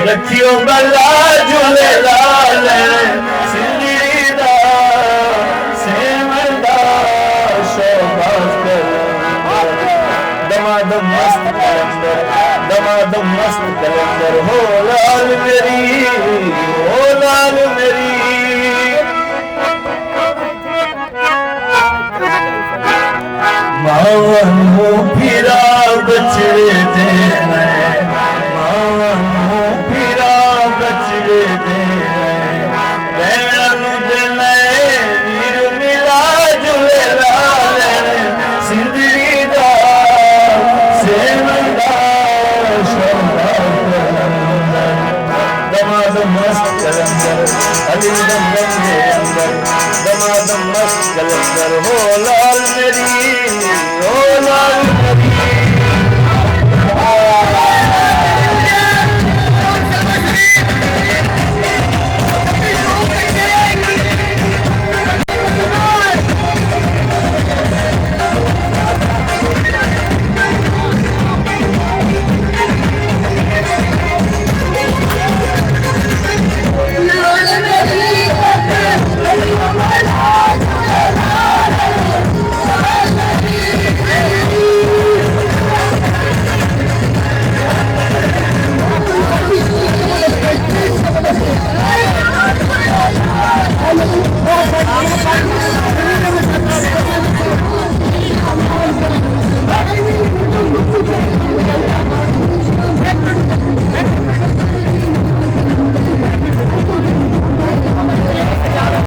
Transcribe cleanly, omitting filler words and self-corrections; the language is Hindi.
रखियो बला झूलेलाल सिंधी दा सेवंदा शोभास दमादम मस्त कलंदर दमादम मस्त कलंदर हो लाल मेरी मावन फिरा बचड़े दे मावन फिरा बचड़े दे बैणनु दे वीर मिला झूलेलाल सिंधी दा सेवंदा दमादम मस्त कलंदर अली दम गंगे अंदर दमादम मस्त कलंदर हो लाल मेरी